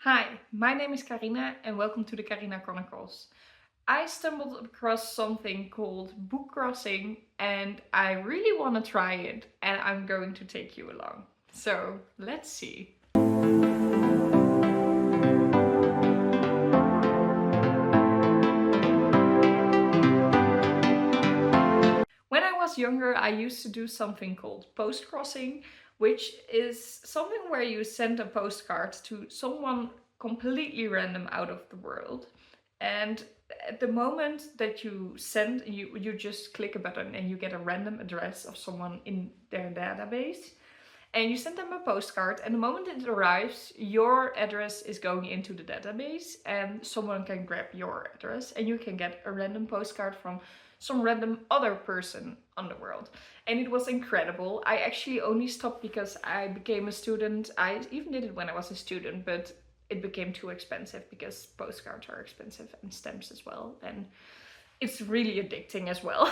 Hi, my name is Karina and welcome to the Karina Chronicles. I stumbled across something called Bookcrossing and I really want to try it and I'm going to take you along. So let's see. When I was younger, I used to do something called postcrossing, which is something where you send a postcard to someone completely random out of the world. And at the moment that you send, you just click a button and you get a random address of someone in their database. And you send them a postcard, and the moment it arrives, your address is going into the database, and someone can grab your address, and you can get a random postcard from some random other person on the world. And it was incredible. I actually only stopped because I became a student. I even did it when I was a student, but it became too expensive because postcards are expensive and stamps as well. And it's really addicting as well.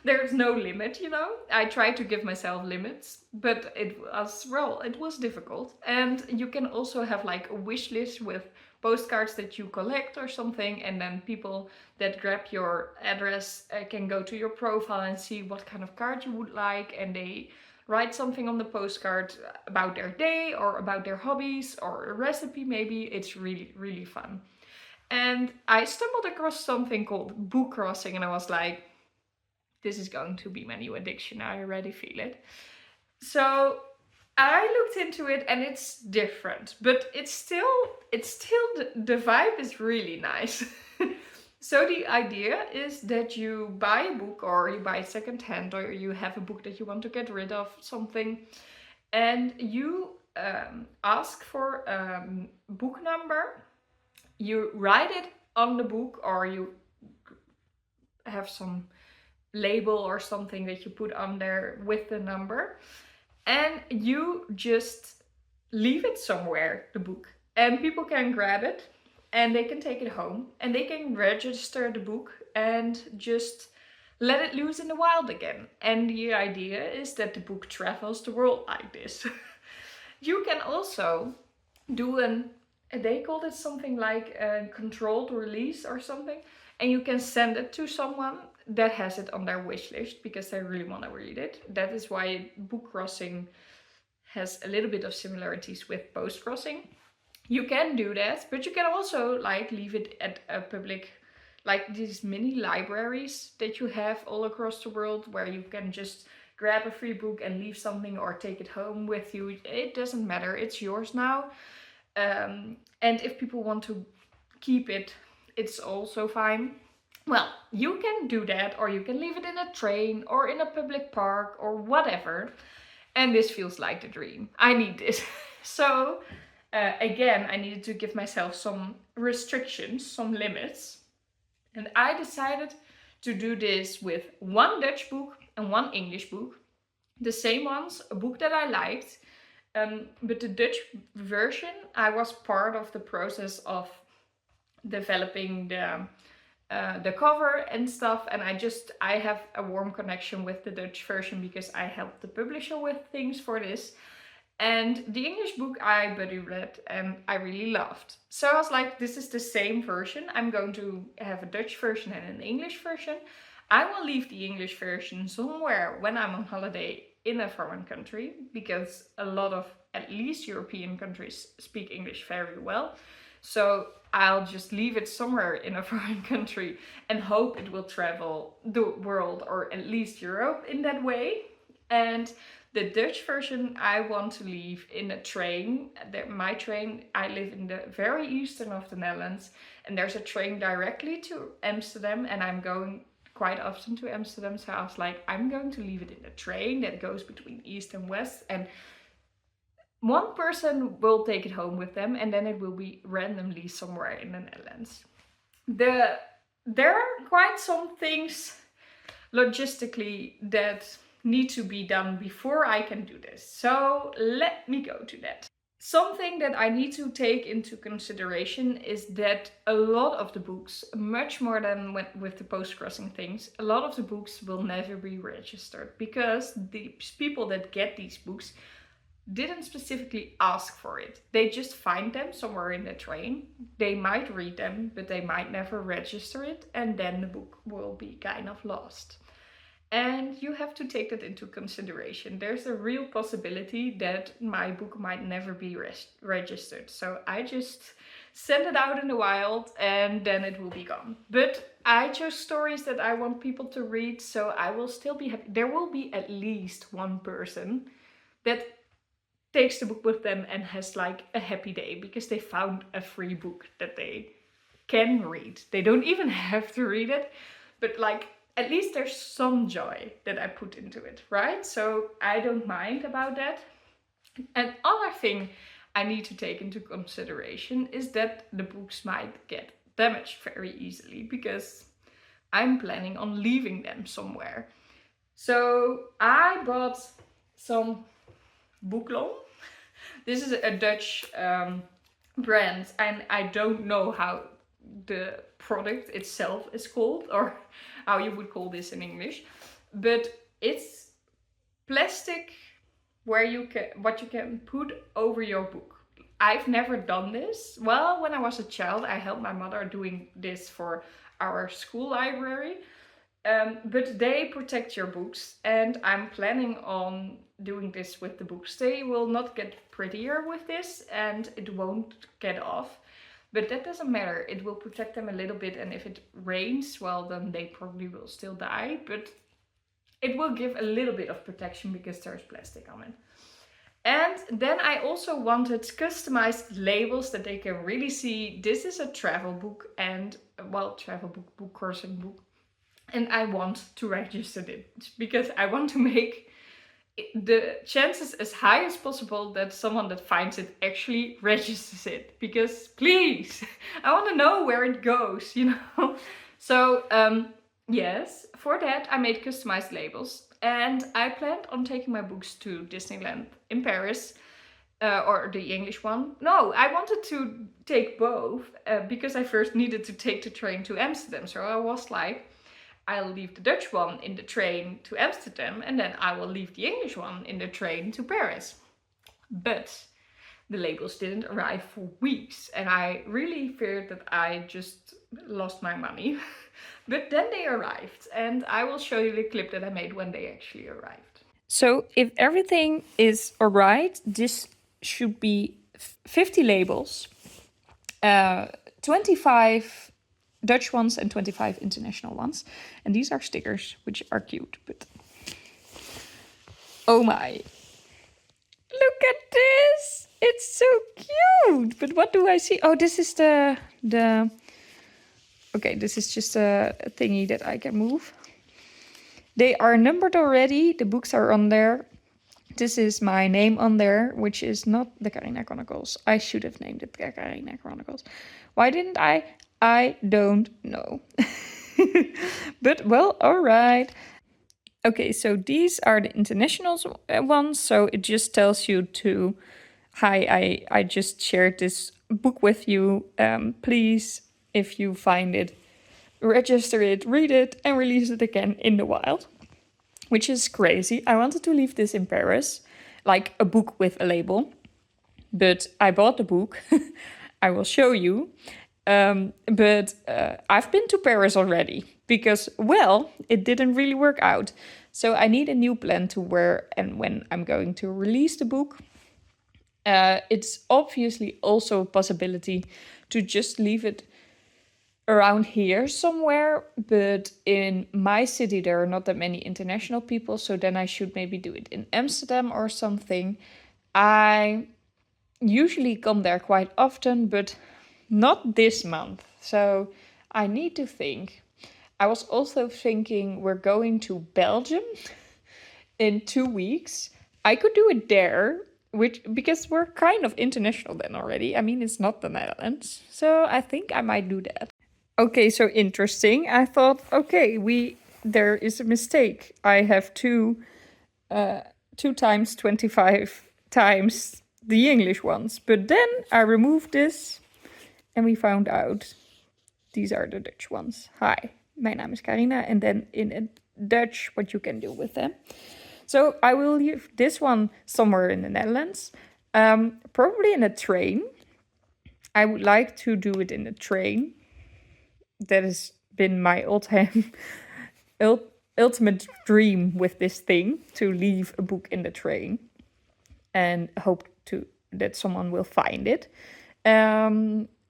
There's no limit, you know. I tried to give myself limits, but it was difficult. And you can also have like a wish list with postcards that you collect or something, and then people that grab your address can go to your profile and see what kind of card you would like, and they write something on the postcard about their day or about their hobbies or a recipe maybe. It's really, really fun. And I stumbled across something called Bookcrossing and I was like, this is going to be my new addiction. I already feel it. So I looked into it and it's different, but it's still the vibe is really nice. So the idea is that you buy a book or you buy it secondhand or you have a book that you want to get rid of, something, and you ask for a book number. You write it on the book or you have some label or something that you put on there with the number, and you just leave it somewhere, the book, and people can grab it and they can take it home and they can register the book and just let it loose in the wild again. And the idea is that the book travels the world like this. You can also do they called it something like a controlled release or something, and you can send it to someone that has it on their wish list because they really want to read it. That is why Bookcrossing has a little bit of similarities with postcrossing. You can do that, but you can also like leave it at a public, like these mini libraries that you have all across the world where you can just grab a free book and leave something or take it home with you. It doesn't matter, it's yours now. And if people want to keep it, it's also fine. Well, you can do that, or you can leave it in a train or in a public park or whatever. And this feels like the dream. I need this. So again, I needed to give myself some restrictions, some limits. And I decided to do this with one Dutch book and one English book. The same ones, a book that I liked. But the Dutch version, I was part of the process of developing the cover and stuff, and I have a warm connection with the Dutch version because I helped the publisher with things for this. And the English book I buddy read and I really loved. So I was like, this is the same version. I'm going to have a Dutch version and an English version. I will leave the English version somewhere when I'm on holiday in a foreign country, because a lot of at least European countries speak English very well. So I'll just leave it somewhere in a foreign country and hope it will travel the world, or at least Europe, in that way. And the Dutch version I want to leave in a train. My train, I live in the very eastern of the Netherlands, and there's a train directly to Amsterdam, and I'm going quite often to Amsterdam. So I was like, I'm going to leave it in a train that goes between east and west, and one person will take it home with them, and then it will be randomly somewhere in the Netherlands. There are quite some things logistically that need to be done before I can do this. So let me go to that. Something that I need to take into consideration is that a lot of the books, much more than with the postcrossing things, a lot of the books will never be registered because the people that get these books didn't specifically ask for it. They just find them somewhere in the train. They might read them, but they might never register it, and then the book will be kind of lost. And you have to take that into consideration. There's a real possibility that my book might never be registered. So I just send it out in the wild and then it will be gone. But I chose stories that I want people to read, so I will still be happy. There will be at least one person that takes the book with them and has like a happy day because they found a free book that they can read. They don't even have to read it, but like at least there's some joy that I put into it, right? So I don't mind about that. And other thing I need to take into consideration is that the books might get damaged very easily because I'm planning on leaving them somewhere. So I bought some Bookloom. This is a Dutch brand, and I don't know how the product itself is called or how you would call this in English, but it's plastic where you can put over your book. I've never done this. Well, when I was a child, I helped my mother doing this for our school library. But they protect your books, and I'm planning on doing this with the books. They will not get prettier with this, and it won't get off. But that doesn't matter. It will protect them a little bit, and if it rains, well, then they probably will still die. But it will give a little bit of protection because there's plastic on it. And then I also wanted customized labels that they can really see this is a travel book and, well, travel book, bookcrossing book. And I want to register it because I want to make the chances as high as possible that someone that finds it actually registers it. Because please, I want to know where it goes, you know. So yes, for that I made customized labels. And I planned on taking my books to Disneyland in Paris. Or the English one. No, I wanted to take both because I first needed to take the train to Amsterdam. So I was like, I'll leave the Dutch one in the train to Amsterdam and then I will leave the English one in the train to Paris. But the labels didn't arrive for weeks and I really feared that I just lost my money. But then they arrived and I will show you the clip that I made when they actually arrived. So if everything is alright, this should be 50 labels, 25 Dutch ones and 25 international ones. And these are stickers, which are cute, but oh my. Look at this! It's so cute! But what do I see? Oh, this is the okay, this is just a thingy that I can move. They are numbered already. The books are on there. This is my name on there, which is not the Carina Chronicles. I should have named it the Carina Chronicles. Why didn't I? I don't know. But well, all right. Okay, so these are the international ones. So it just tells you to, hi, I just shared this book with you. Please, if you find it, register it, read it, and release it again in the wild. Which is crazy. I wanted to leave this in Paris, like a book with a label. But I bought the book. I will show you. But I've been to Paris already because, well, it didn't really work out. So I need a new plan to where and when I'm going to release the book. It's obviously also a possibility to just leave it around here somewhere, but in my city there are not that many international people, so then I should maybe do it in Amsterdam or something. I usually come there quite often, but not this month, so I need to think. I was also thinking we're going to Belgium in 2 weeks. I could do it there, because we're kind of international then already. I mean, it's not the Netherlands, so I think I might do that. Okay, so interesting. I thought, okay, there is a mistake. I have 2 times 25 times the English ones. But then I removed this and we found out these are the Dutch ones. Hi, mijn naam is Carina. And then in Dutch, what you can do with them. So I will leave this one somewhere in the Netherlands, probably in a train. I would like to do it in a train. That has been my all-time ultimate dream with this thing, to leave a book in the train and hope that someone will find it.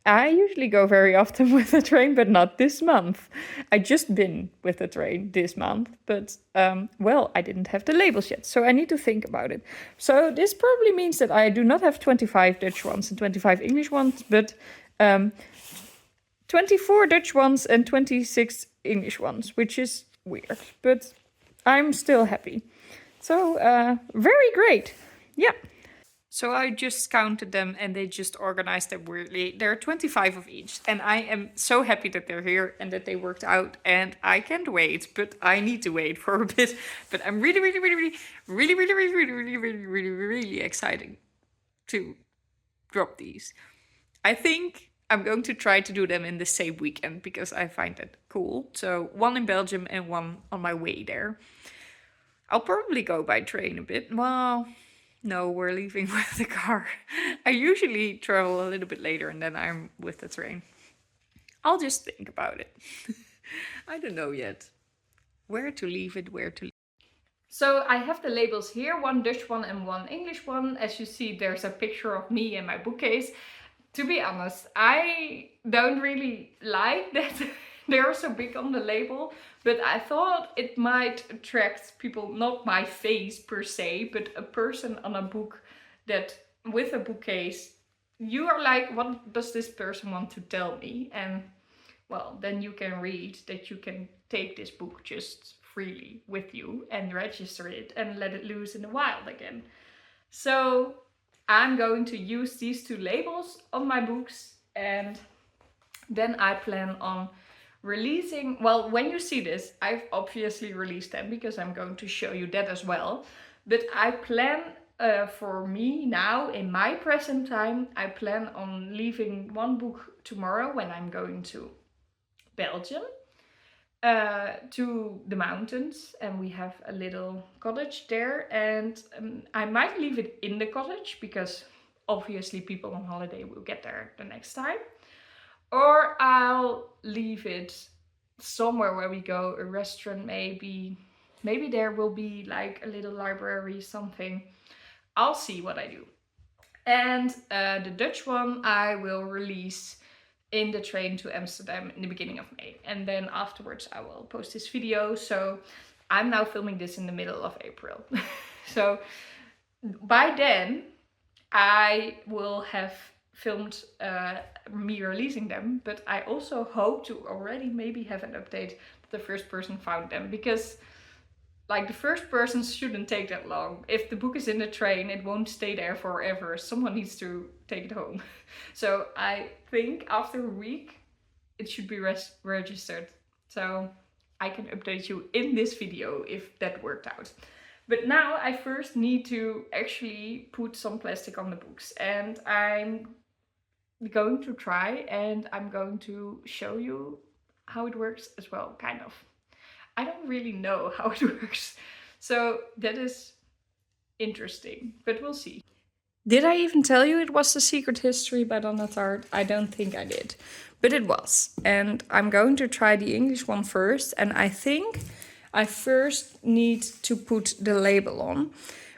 I usually go very often with the train, but not this month. I just been with the train this month, but well, I didn't have the labels yet, so I need to think about it. So this probably means that I do not have 25 Dutch ones and 25 English ones, but 24 Dutch ones and 26 English ones, which is weird, but I'm still happy. So very great. Yeah. So I just counted them and they just organized them weirdly. There are 25 of each. And I am so happy that they're here and that they worked out. And I can't wait, but I need to wait for a bit. But I'm really excited to drop these. I think I'm going to try to do them in the same weekend because I find that cool. So one in Belgium and one on my way there. I'll probably go by train a bit. Well, no, we're leaving with the car. I usually travel a little bit later and then I'm with the train. I'll just think about it. I don't know yet. Where to leave it, where to leave. So I have the labels here, one Dutch one and one English one. As you see, there's a picture of me in my bookcase. To be honest, I don't really like that they're so big on the label, but I thought it might attract people, not my face per se, but a person on a book that with a bookcase, you are like, what does this person want to tell me? And well, then you can read that you can take this book just freely with you and register it and let it loose in the wild again. So I'm going to use these two labels on my books, and then I plan on releasing, well, when you see this, I've obviously released them because I'm going to show you that as well. But I plan for me now, in my present time, I plan on leaving one book tomorrow when I'm going to Belgium, to the mountains, and we have a little cottage there, and I might leave it in the cottage because obviously people on holiday will get there the next time, or I'll leave it somewhere where we go, a restaurant maybe there will be like a little library, something. I'll see what I do. And the Dutch one I will release in the train to Amsterdam in the beginning of May. And then afterwards I will post this video. So I'm now filming this in the middle of April. So by then I will have filmed me releasing them, but I also hope to already maybe have an update that the first person found them, because like the first person shouldn't take that long. If the book is in the train, it won't stay there forever. Someone needs to take it home. So I think after a week, it should be registered. So I can update you in this video if that worked out. But now I first need to actually put some plastic on the books. And I'm going to try, and I'm going to show you how it works as well, kind of. I don't really know how it works. So that is interesting, but we'll see. Did I even tell you it was The Secret History by Donna Tartt? I don't think I did, but it was. And I'm going to try the English one first. And I think I first need to put the label on,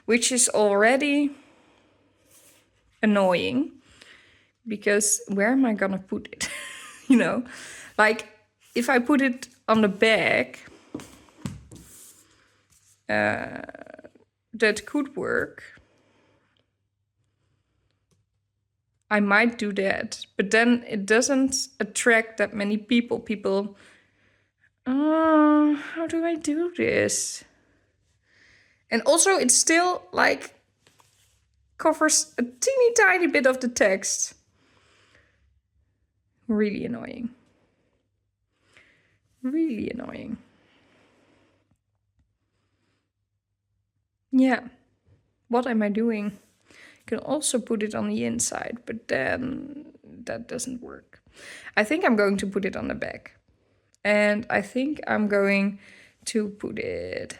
which is already annoying because where am I gonna put it? You know, like if I put it on the back, that could work. I might do that, but then it doesn't attract that many people. How do I do this? And also it still like covers a teeny tiny bit of the text. Really annoying. Really annoying. Yeah, what am I doing? You can also put it on the inside, but then that doesn't work. I think I'm going to put it on the back. And I think I'm going to put it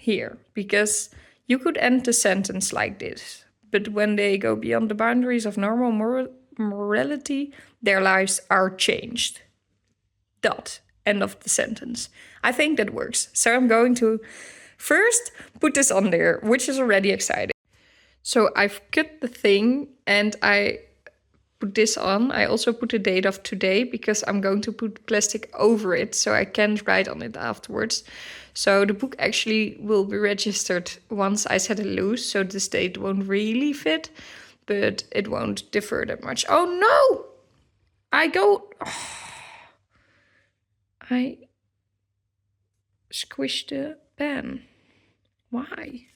here, because you could end the sentence like this. But when they go beyond the boundaries of normal morality, their lives are changed. Dot. End of the sentence. I think that works. So I'm going to first put this on there, which is already exciting. So I've cut the thing and I put this on. I also put the date of today because I'm going to put plastic over it so I can't write on it afterwards. So the book actually will be registered once I set it loose, so this date won't really fit, but it won't differ that much. Oh no! I squished the pen. Why?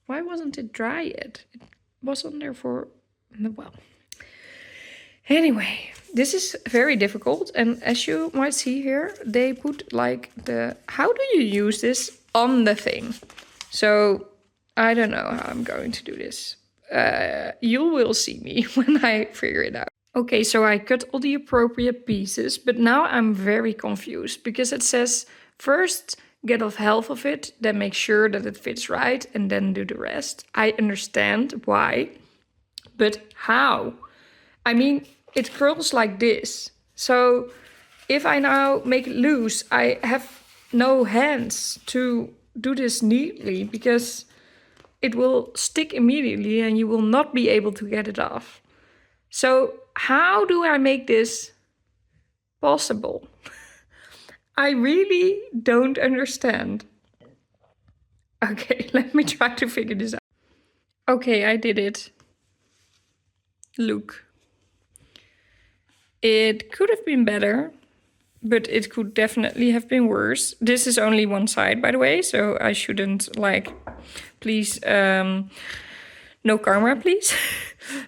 Why wasn't it dry yet? It was on there for, well. Anyway, this is very difficult. And as you might see here, they put like how do you use this on the thing? So I don't know how I'm going to do this. You will see me when I figure it out. Okay, so I cut all the appropriate pieces, but now I'm very confused because it says first get off half of it, then make sure that it fits right, and then do the rest. I understand why, but how? I mean, it curls like this. So if I now make it loose, I have no hands to do this neatly because it will stick immediately and you will not be able to get it off. So how do I make this possible? I really don't understand. Okay, let me try to figure this out. Okay, I did it. Look. It could have been better, but it could definitely have been worse. This is only one side, by the way, so I shouldn't, please, no karma, please.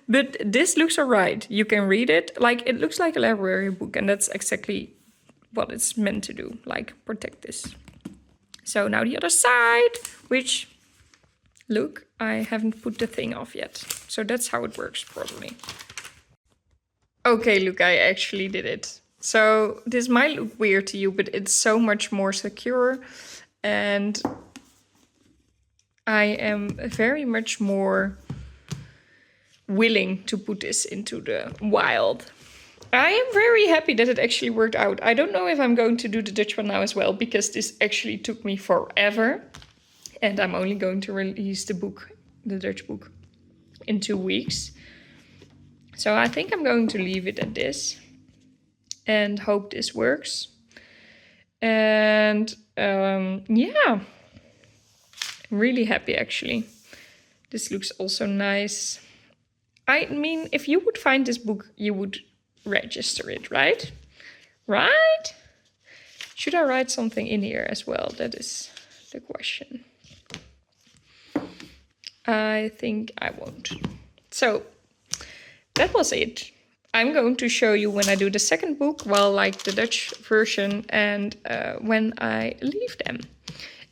But this looks alright. You can read it. It looks like a library book, and that's exactly what it's meant to do, protect this. So now the other side, which, look, I haven't put the thing off yet. So that's how it works, probably. Okay, look, I actually did it. So this might look weird to you, but it's so much more secure. And I am very much more willing to put this into the wild. I am very happy that it actually worked out. I don't know if I'm going to do the Dutch one now as well, because this actually took me forever. And I'm only going to release the book, the Dutch book, in 2 weeks. So I think I'm going to leave it at this and hope this works. And yeah, I'm really happy actually. This looks also nice. I mean, if you would find this book, you would register it, right? Right? Should I write something in here as well? That is the question. I think I won't. So that was it. I'm going to show you when I do the second book, the Dutch version, and when I leave them.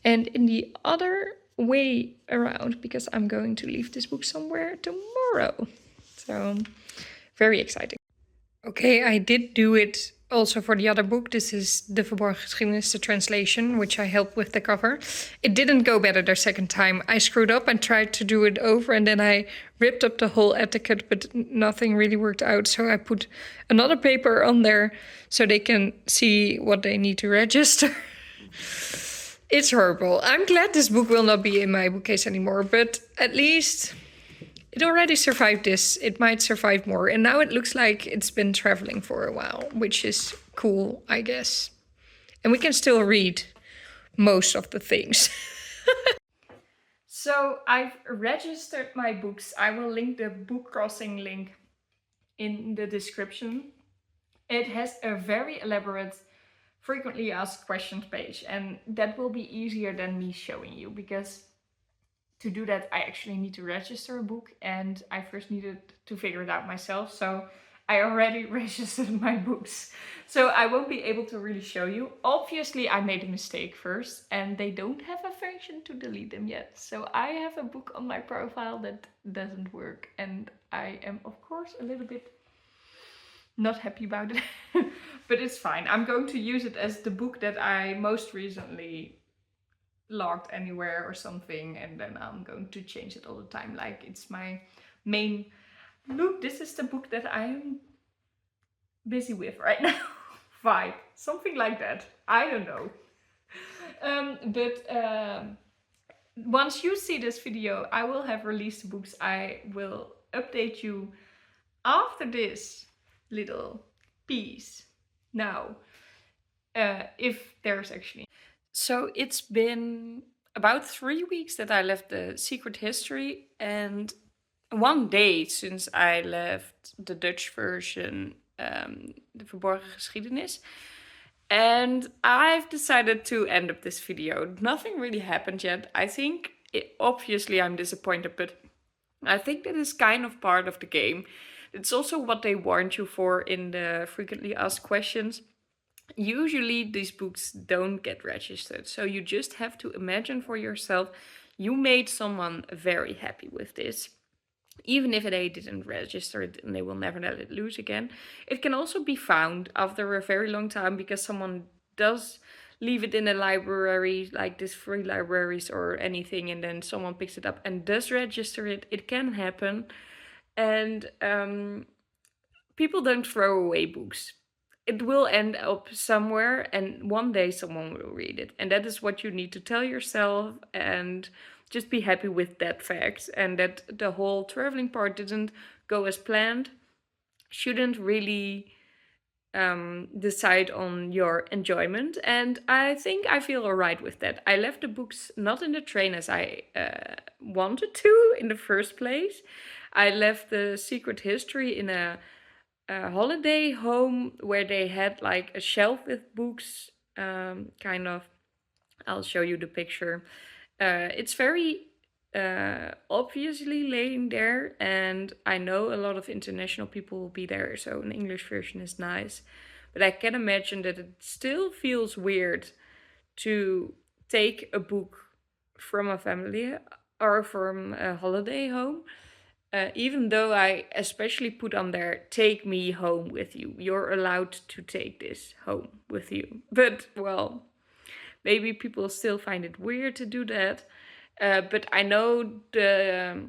And in the other way around, because I'm going to leave this book somewhere tomorrow. So, very exciting. Okay, I did do it also for the other book. This is the Verborgen Geschiedenis, the translation, which I helped with the cover. It didn't go better the second time. I screwed up and tried to do it over, and then I ripped up the whole etiquette, but nothing really worked out. So I put another paper on there so they can see what they need to register. It's horrible. I'm glad this book will not be in my bookcase anymore, but at least it already survived this. It might survive more. And now it looks like it's been traveling for a while, which is cool, I guess. And we can still read most of the things. So I've registered my books. I will link the Bookcrossing link in the description. It has a very elaborate frequently asked questions page, and that will be easier than me showing you, because to do that I actually need to register a book, and I first needed to figure it out myself. So I already registered my books, so I won't be able to really show you. Obviously I made a mistake first, and they don't have a function to delete them yet. So I have a book on my profile that doesn't work, and I am of course a little bit not happy about it. But it's fine. I'm going to use it as the book that I most recently logged anywhere or something, and then I'm going to change it all the time. Like it's my main look. This is the book that I'm busy with right now. Vibe, something like that. I don't know. But once you see this video, I will have released the books. I will update you after this little piece. Now, if there's actually. So it's been about 3 weeks that I left the Secret History, and 1 day since I left the Dutch version, the Verborgen Geschiedenis. And I've decided to end up this video. Nothing really happened yet. I think, obviously I'm disappointed, but I think that is kind of part of the game. It's also what they warned you for in the frequently asked questions. Usually these books don't get registered, so you just have to imagine for yourself you made someone very happy with this. Even if they didn't register it and they will never let it loose again. It can also be found after a very long time because someone does leave it in a library, like this free libraries or anything, and then someone picks it up and does register it. It can happen. And people don't throw away books. It will end up somewhere, and one day someone will read it. And that is what you need to tell yourself, and just be happy with that fact. And that the whole traveling part didn't go as planned shouldn't really decide on your enjoyment. And I think I feel alright with that. I left the books not in the train as I wanted to in the first place. I left the Secret History in a holiday home where they had like a shelf with books, kind of. I'll show you the picture. It's very obviously laying there, and I know a lot of international people will be there, so an English version is nice. But I can imagine that it still feels weird to take a book from a family or from a holiday home. Even though I especially put on there, take me home with you. You're allowed to take this home with you. But, well, maybe people still find it weird to do that. But I know the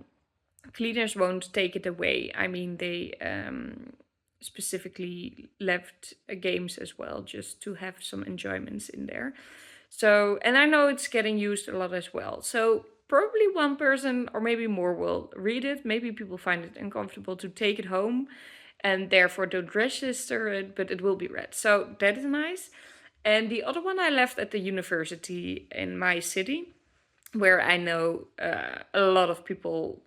cleaners won't take it away. I mean, they specifically left games as well, just to have some enjoyments in there. So, and I know it's getting used a lot as well. So probably one person or maybe more will read it. Maybe people find it uncomfortable to take it home and therefore don't register it, but it will be read. So that is nice. And the other one I left at the university in my city, where I know a lot of people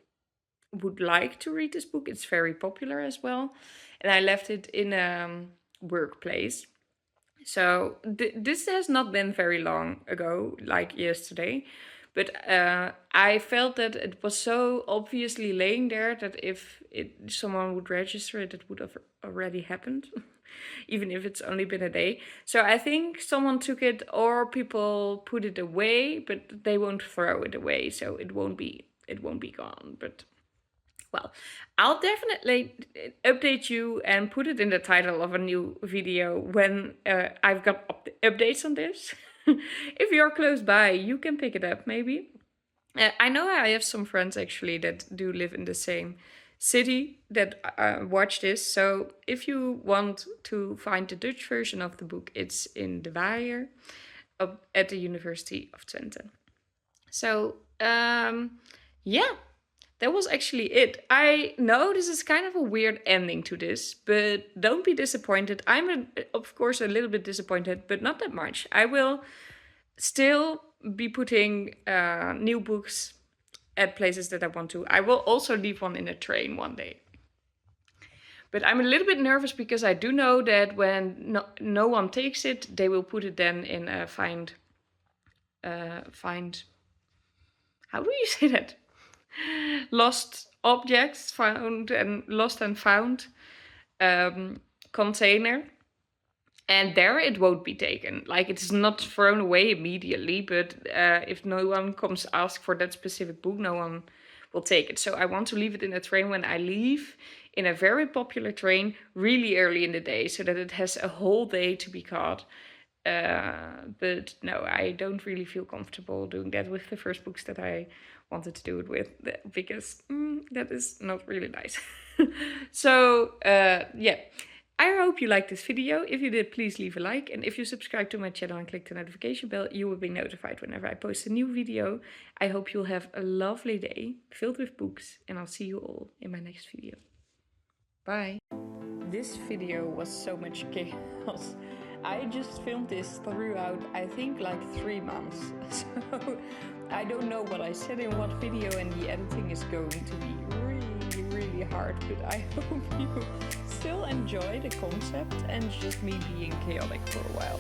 would like to read this book. It's very popular as well. And I left it in a workplace. So this has not been very long ago, like yesterday. But I felt that it was so obviously laying there that if someone would register it, it would have already happened, even if it's only been a day. So I think someone took it, or people put it away, but they won't throw it away, so it won't be gone. But well, I'll definitely update you and put it in the title of a new video when I've got updates on this. If you're close by, you can pick it up maybe. I know I have some friends actually that do live in the same city that watch this. So if you want to find the Dutch version of the book, it's in De Waaier at the University of Twente. So yeah, that was actually it. I know this is kind of a weird ending to this, but don't be disappointed. I'm of course a little bit disappointed, but not that much. I will still be putting new books at places that I want to. I will also leave one in a train one day. But I'm a little bit nervous because I do know that when no one takes it, they will put it then in a find. How do you say that? Lost objects found and lost and found container. And there it won't be taken. Like, it's not thrown away immediately, but if no one comes ask for that specific book, no one will take it. So I want to leave it in a train when I leave, in a very popular train, really early in the day, so that it has a whole day to be caught. But no, I don't really feel comfortable doing that with the first books that I wanted to do it with, because that is not really nice. So yeah, I hope you liked this video. If you did, please leave a like, and if you subscribe to my channel and click the notification bell, you will be notified whenever I post a new video. I hope you'll have a lovely day filled with books, and I'll see you all in my next video. Bye. This video was so much chaos. I just filmed this throughout, I think, like 3 months. So I don't know what I said in what video, and the editing is going to be really hard, but I hope you still enjoy the concept and just me being chaotic for a while.